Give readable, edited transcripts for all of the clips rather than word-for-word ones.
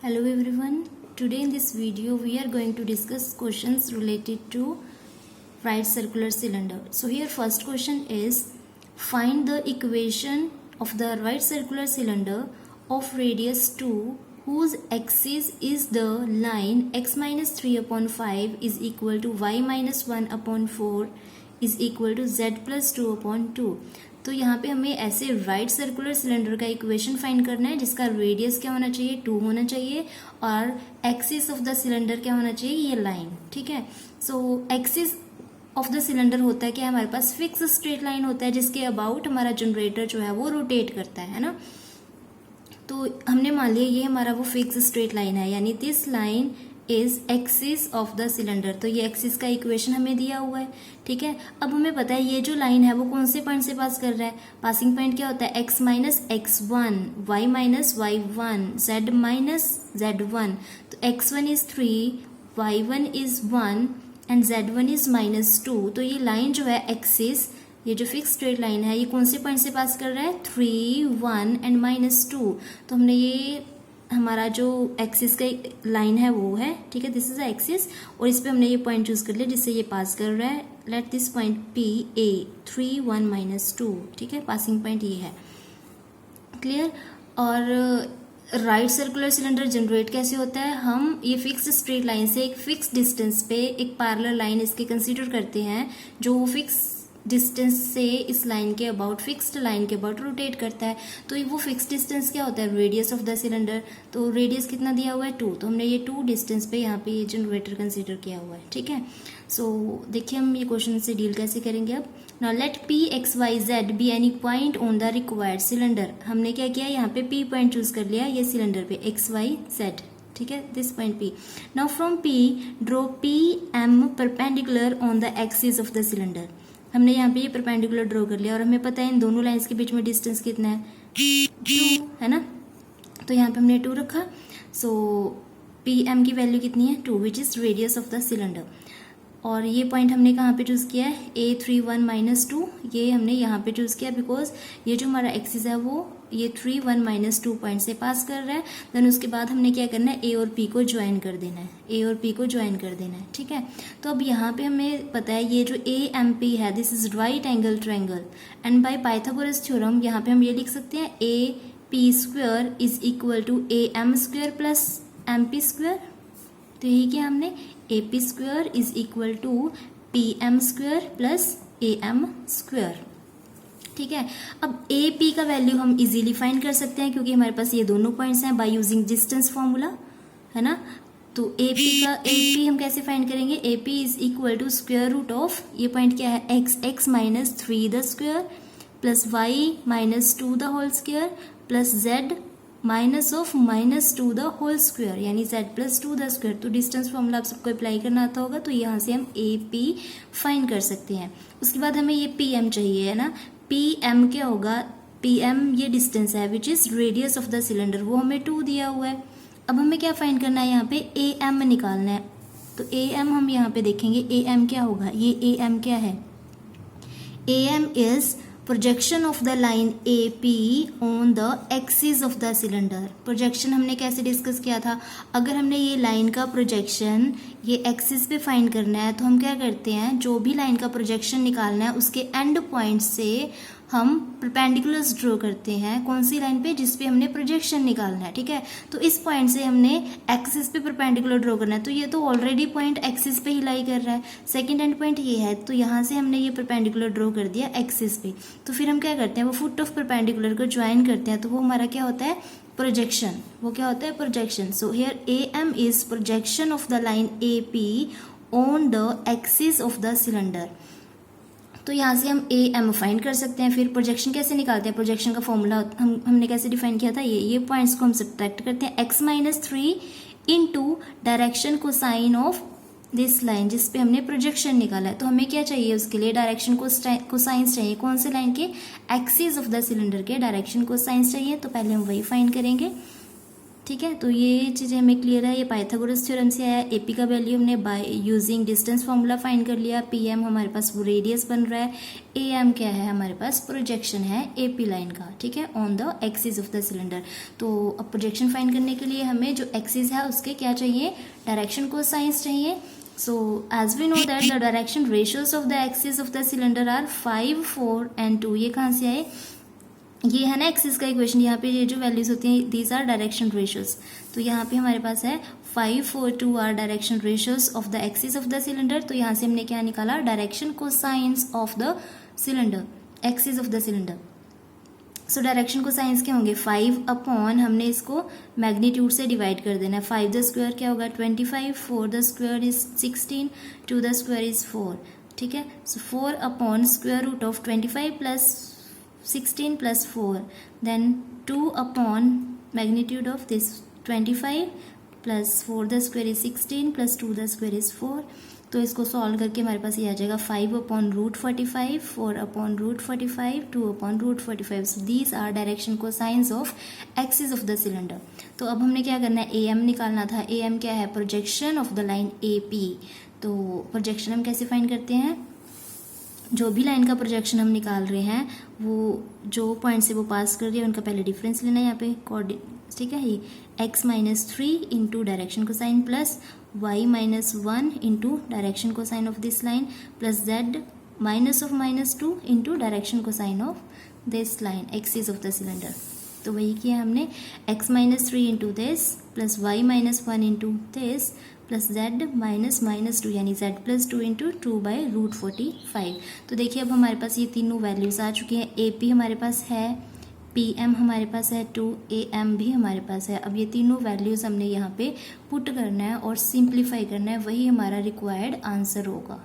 Hello everyone. Today in this video we are going to discuss questions related to right circular cylinder. So here first question is find the equation of the right circular cylinder of radius 2 whose axis is the line x minus 3 upon 5 is equal to y minus 1 upon 4 is equal to z plus 2 upon 2. तो यहाँ पे हमें ऐसे right circular cylinder का equation find करना है जिसका radius क्या होना चाहिए 2 होना चाहिए और एक्सिस ऑफ द सिलेंडर क्या होना चाहिए ये लाइन. ठीक है. सो एक्सिस ऑफ द सिलेंडर होता है कि हमारे पास फिक्स स्ट्रेट लाइन होता है जिसके अबाउट हमारा जनरेटर जो है वो रोटेट करता है ना. तो हमने मान लिया ये हमारा वो फिक्स स्ट्रेट लाइन है यानी this line is axis of the cylinder. तो ये एक्सिस का इक्वेशन हमें दिया हुआ है. ठीक है. अब हमें पता है ये जो लाइन है वो कौन से पॉइंट से पास कर रहा है. पासिंग पॉइंट क्या होता है x minus x1 y minus y1 z minus z1. तो x1 is 3 y1 is 1 and z1 is minus 2. तो ये लाइन जो है एक्सिस ये जो फिक्स स्ट्रेट लाइन है ये कौन से पॉइंट से पास कर रहा है 3 1 एंड माइनस 2. तो हमने ये हमारा जो एक्सिस का लाइन है वो है. ठीक है. दिस इज द एक्सिस और इस पे हमने ये पॉइंट चूज कर लिया जिससे ये पास कर रहा है. Let this point P A 3 1 minus 2. ठीक है. पासिंग पॉइंट ये है. क्लियर. और राइट सर्कुलर सिलेंडर जनरेट कैसे होता है. हम ये फिक्स स्ट्रेट लाइन से एक फिक्स डिस्टेंस पे एक पैरेलल लाइन इसके कंसीडर करते हैं जो फिक्स डिस्टेंस से इस लाइन के अबाउट फिक्स्ड लाइन के अबाउट रोटेट करता है. तो वो फिक्स डिस्टेंस क्या होता है रेडियस ऑफ द सिलेंडर. तो रेडियस कितना दिया हुआ है 2. तो हमने ये 2 डिस्टेंस पे यहाँ पे ये जनरेटर कंसीडर किया हुआ है. ठीक है. सो देखिए हम ये क्वेश्चन से डील कैसे करेंगे. अब now let P x y z be any point on the required cylinder. हमने क्या किया यहाँ पे पी पॉइंट चूज कर लिया ये सिलेंडर पे एक्स वाई जेड. ठीक है. This point P. Now from P draw P M perpendicular on the axis of the cylinder. हमने यहाँ पे ये परपेंडिकुलर ड्रॉ कर लिया और हमें पता है इन दोनों लाइंस के बीच में डिस्टेंस कितना है 2 है ना. तो यहाँ पे हमने 2 रखा. सो पी एम की वैल्यू कितनी है 2 which is radius of the cylinder. और ये पॉइंट हमने कहाँ पे चूज किया है ए 3 1 माइनस 2. ये हमने यहाँ पे चूज किया बिकॉज ये जो हमारा एक्सिस है वो ये 3 1 माइनस 2 पॉइंट से पास कर रहा है. देन उसके बाद हमने क्या करना है ए और पी को ज्वाइन कर देना है. ए और पी को ज्वाइन कर देना है. ठीक है. तो अब यहाँ पे हमें पता है ये जो ए एम पी है this is right angle triangle and by Pythagoras theorem यहाँ पे हम ये लिख सकते हैं A P square is equal to A M square plus M P square. तो यही किया हमने A P square is equal to P M square plus A M square. ठीक है. अब ए पी का वैल्यू हम इजीली फाइंड कर सकते हैं क्योंकि हमारे पास ये दोनों पॉइंट्स हैं बाय यूजिंग डिस्टेंस फॉर्मूला है ना. तो ए पी हम कैसे फाइंड करेंगे. A P is equal to square root of ये पॉइंट क्या है x minus 3 the square plus y minus 2 the whole square plus z minus of minus 2 the whole square यानी z प्लस 2 द स्क्वायर. तो distance formula आप सबको apply करना आता होगा. तो यहाँ से हम ए पी फाइंड कर सकते हैं. उसके बाद हमें ये पी एम चाहिए है ना. पी एम क्या होगा पी एम ये डिस्टेंस है which is radius of the cylinder वो हमें 2 दिया हुआ है. अब हमें क्या फाइंड करना है यहाँ पे ए एम निकालना है. तो ए एम हम यहाँ पे देखेंगे ए एम क्या होगा. ये ए एम क्या है A M is projection of the line A P on the axis of the cylinder. Projection हमने कैसे डिस्कस किया था. अगर हमने ये लाइन का प्रोजेक्शन ये एक्सिस पे फाइंड करना है तो हम क्या करते हैं जो भी लाइन का प्रोजेक्शन निकालना है उसके एंड पॉइंट से हम परपेंडिकुलर्स ड्रॉ करते हैं कौन सी लाइन पे जिस पे हमने प्रोजेक्शन निकालना है. ठीक है. तो इस पॉइंट से हमने एक्सिस पे परपेंडिकुलर ड्रॉ करना है. तो ये तो ऑलरेडी पॉइंट एक्सिस पे ही लाई कर रहा है. सेकंड एंड पॉइंट ये है तो यहाँ से हमने ये परपेंडिकुलर ड्रॉ कर दिया एक्सिस पे. तो फिर हम क्या करते हैं वो फुट ऑफ परपेंडिकुलर को ज्वाइन करते हैं. तो वो हमारा क्या होता है प्रोजेक्शन. वो क्या होता है projection. So here A M is projection of the line A P on the axis of the cylinder. तो यहाँ से हम ए एम फाइंड कर सकते हैं. फिर प्रोजेक्शन कैसे निकालते हैं. प्रोजेक्शन का फॉर्मूला हमने कैसे डिफाइन किया था ये पॉइंट्स को हम सब्ट्रैक्ट करते हैं x minus 3 into direction cosine of this line जिस पे हमने प्रोजेक्शन निकाला है. तो हमें क्या चाहिए उसके लिए डायरेक्शन कोसाइंस चाहिए कौन से लाइन के एक्सिस ऑफ द सिलेंडर के डायरेक्शन कोसाइंस चाहिए. तो पहले हम वही फाइंड करेंगे. ठीक है, तो ये चीज़ें हमें क्लियर है। ये पाइथागोरस थ्योरम से आया। एपी का वैल्यू हमने by using distance formula find कर लिया। पीएम हमारे पास वो रेडियस बन रहा है। एएम क्या है, हमारे पास प्रोजेक्शन है एपी लाइन का, ठीक है, on the axis of the cylinder. तो अब प्रोजेक्शन फाइंड करने के लिए हमें जो एक्सिस है उसके क्या चाहिए, डायरेक्शन कोसाइंस चाहिए। So as we know that the direction ratios of the axis of the cylinder are 5, 4 and 2। ये कहाँ से आए, ये है ना एक्सिस का इक्वेशन। यहाँ पे ये जो वैल्यूज होती हैं दीज आर डायरेक्शन रेशियोज। तो यहाँ पे हमारे पास है 5, 4, 2 are direction ratios of the axis of the cylinder. तो यहाँ से हमने क्या निकाला, direction cosines of the cylinder, axis of the cylinder. So direction cosines क्या होंगे, 5 अपॉन, हमने इसको मैग्नीट्यूड से डिवाइड कर देना है। 5 द स्क्वायर क्या होगा 25, 4 the square is 16, 2 the square is 4, ठीक है। So 4 upon square root of 25 plus 16 plus 4, then 2 upon magnitude of this 25 plus 4 the square is 16 plus 2 the square is 4। तो इसको सॉल्व करके हमारे पास ये आ जाएगा 5 upon root 45, 4 upon root 45, 2 upon root 45। So these are direction cosines of axis of the cylinder. तो अब हमने क्या करना है, एएम निकालना था। एएम क्या है, projection of the line AP. तो प्रोजेक्शन हम कैसे फाइंड करते हैं, जो भी लाइन का प्रोजेक्शन हम निकाल रहे हैं वो जो पॉइंट से वो पास कर रही है उनका पहले डिफरेंस लेना है यहाँ पे कोऑर्डिनेट, ठीक है। ये x-3 into direction cosine plus y-1 into direction cosine of this line plus z -2 into direction cosine of this line axis of the cylinder. तो वही किया हमने, x-3 into this plus y-1 into this plus z -2 यानी z+2 into 2/√45। तो देखिए अब हमारे पास ये तीनों वैल्यूज आ चुकी हैं। AP हमारे पास है, PM हमारे पास है 2, AM भी हमारे पास है। अब ये तीनों वैल्यूज हमने यहाँ पे पुट करना है और सिंप्लीफाई करना है, वही हमारा रिक्वायर्ड आंसर होगा।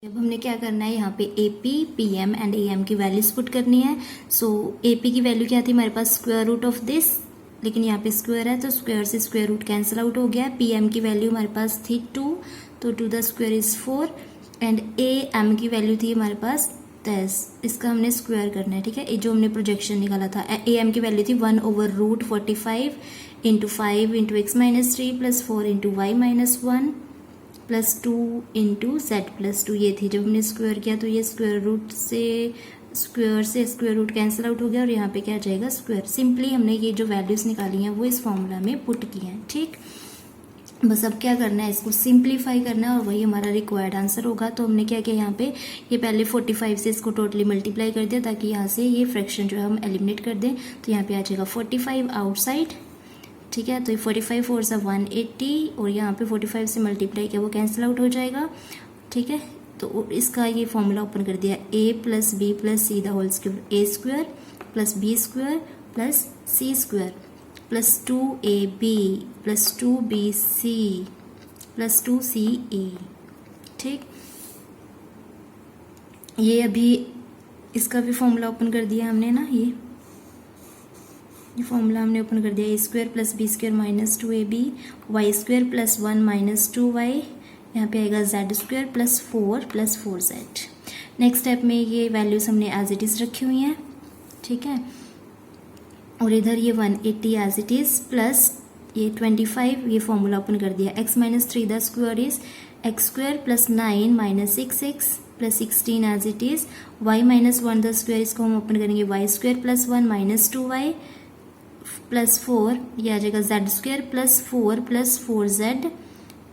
अब हमने क्या करना है, यहाँ पे AP, PM एंड AM की वैल्यूज पुट करनी है। सो AP की वैल्यू क्या थी हमारे पास, स्क्वायर रूट ऑफ दिस, लेकिन यहाँ पे स्क्वायर है तो स्क्वायर से स्क्वायर रूट कैंसिल आउट हो गया। PM की वैल्यू हमारे पास थी 2, तो 2 the square is 4 and AM की वैल्यू थी हमारे पास 10। इसका हमने स्क्वायर करना है, ठीक है। ये जो हमने प्रोजेक्शन निकाला था, AM की वैल्यू थी 1/√45 into 5 into x-3 plus 4 into y-1 plus 2 into z+2। ये थी जब हमने स्क्वायर किया तो ये स्क्वायर रूट से स्क्वायर रूट कैंसिल आउट हो गया और यहाँ पे क्या आ जाएगा स्क्वायर। सिंपली हमने ये जो वैल्यूज निकाली हैं वो इस फॉर्मूला में पुट की हैं, ठीक। बस अब क्या करना है, इसको सिंप्लीफाई करना है और वही हमारा रिक्वायर्ड आंसर होगा। तो हमने क्या किया, यहाँ पे ये पहले 45 से इसको टोटली मल्टीप्लाई कर दिया ताकि यहाँ से ये फ्रैक्शन जो है हम एलिमिनेट कर दें। तो यहाँ पे आ जाएगा 45 आउटसाइड, ठीक है। तो ये 45 4 से 180 और यहाँ पे 45 से मल्टीप्लाई किया वो कैंसिल आउट हो जाएगा, ठीक है। तो इसका ये फॉर्मूला ओपन कर दिया, a + b + c the whole square, a² + b² + c² plus 2ab plus 2bc plus 2ca, ठीक। ये अभी इसका भी फॉर्मूला ओपन कर दिया हमने ना, ये फॉर्मूला हमने ओपन कर दिया, a² + b² - 2ab, y² + 1 - 2y, यहाँ पे आएगा z² + 4 + 4z। नेक्स्ट स्टेप में ये वैल्यूज हमने एज इट इज रखी हुई हैं, ठीक है। और इधर ये 180 एज इट इज प्लस ये 25, ये फॉर्मूला ओपन कर दिया, x-3 the square is x² + 9 - 6x + 16 as it is, y-1 the square, इसको हम ओपन करेंगे, y² + 1 - 2y प्लस 4, ये आ जाएगा z² + 4 + 4z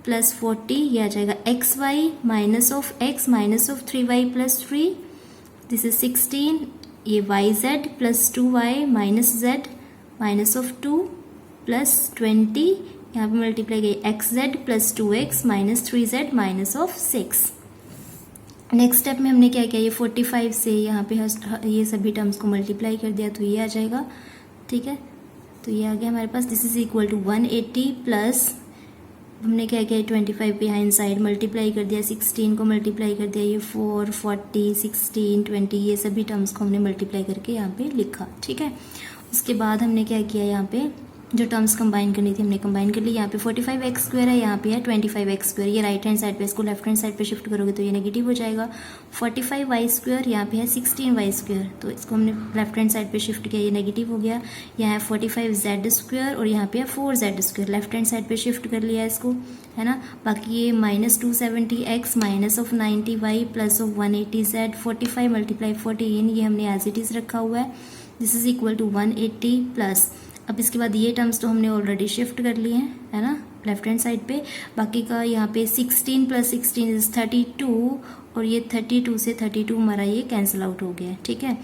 प्लस 40, ये आ जाएगा xy -(x) -3y + 3, this is 16, ये yz + 2y - z -(2) प्लस 20, यहाँ पे मल्टीप्लाई गई xz + 2x - 3z -(6). Next step में हमने क्या किया, ये 45 से यहाँ पे ये सभी टर्म्स को मल्टीप्लाई कर दिया तो ये आ जाएगा, ठीक है। तो ये आ गया हमारे पास, this is equal to 180 plus हमने क्या किया, 25 पे यहाँ इनसाइड मल्टीप्लाई कर दिया, 16 को मल्टीप्लाई कर दिया, ये 4 40 16 20 ये सभी टर्म्स को हमने मल्टीप्लाई करके यहाँ पे लिखा, ठीक है। उसके बाद हमने क्या किया, यहाँ पे जो टर्म्स कंबाइन करनी थी हमने कंबाइन कर ली। यहाँ पे 45x स्क्वायर है, यहाँ पे है 25x स्क्वायर। ये राइट हैंड साइड पे, इसको लेफ्ट हैंड साइड पे शिफ्ट करोगे तो ये नेगेटिव हो जाएगा। 45y स्क्वायर, यहाँ पे है 16y स्क्वायर, तो इसको हमने लेफ्ट हैंड साइड पे शिफ्ट किया, ये नेगेटिव हो गया। यहाँ है 45z स्क्वायर और यहाँ पे है 4z square, left hand side पे शिफ्ट कर लिया इसको, है ना। बाकी ये -270x minus of 90y plus of 180z, 45 × 14, ये हमने एज इट इज़ रखा हुआ है। This is equal to 180 plus, अब इसके बाद ये टर्म्स तो हमने ऑलरेडी शिफ्ट कर लिए हैं, है ना, लेफ्ट हैंड साइड पे। बाकी का यहाँ पे 16 + 16 इज 32 और ये 32 से 32 हमारा ये कैंसिल आउट हो गया है, ठीक है।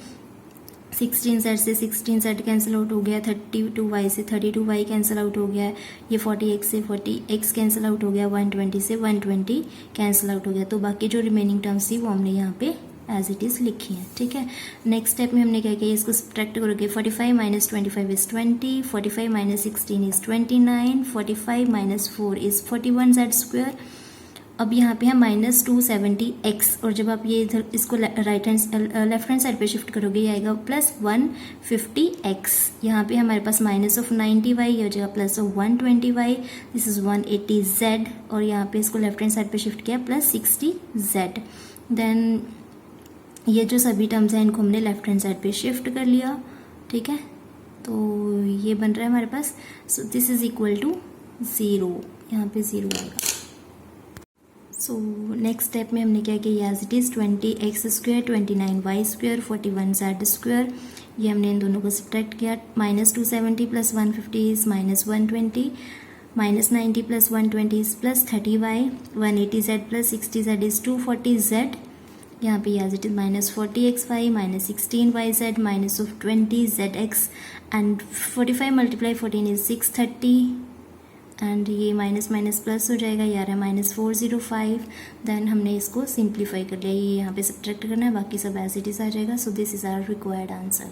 16z से 16z कैंसिल आउट हो गया, 32y से 32y कैंसिल आउट हो गया है, ये 40x से 40x कैंसिल आउट हो गया, 120 से 120 कैंसिल आउट हो गया। तो बाकी जो रिमेनिंग टर्म्स थी वो हमने यहाँ पे एज इट इज़ लिखी है, ठीक है। नेक्स्ट स्टेप में हमने क्या किया, इसको सब्ट्रैक्ट करोगे। 45 - 25 is 20, 45 - 16 is 29, 45 - 4 is 41z square. अब यहाँ पे है -270x और जब आप ये इधर इसको लेफ्ट हैंड साइड पे शिफ्ट करोगे ये आएगा +150x। यहाँ पे हमारे पास -90y, ये हो जाएगा +120y, दिस इज 180z और यहाँ पे इसको लेफ्ट हैंड साइड पे शिफ्ट किया +60z। देन ये जो सभी टर्म्स हैं इनको हमने लेफ्ट हैंड साइड पे शिफ्ट कर लिया, ठीक है। तो ये बन रहा है हमारे पास, so this is equal to 0, यहाँ पे 0 आएगा। सो नेक्स्ट स्टेप में हमने क्या किया, as it is 20x square, 29y square, 41z square, ये हमने इन दोनों को सब्ट्रैक्ट किया। -270 + 150 is -120, -90 + 120 is +30y, 180z + 60z is 240z। यहाँ पे as it is -40xy -16yz -20zx and 45 × 14 is 630 and ये माइनस माइनस प्लस हो जाएगा, यार है -405। देन हमने इसको सिंप्लीफाई कर लिया, ये यहाँ पे सब्ट्रैक्ट करना है, बाकी सब एज इट इज आ जाएगा। So this is our required answer.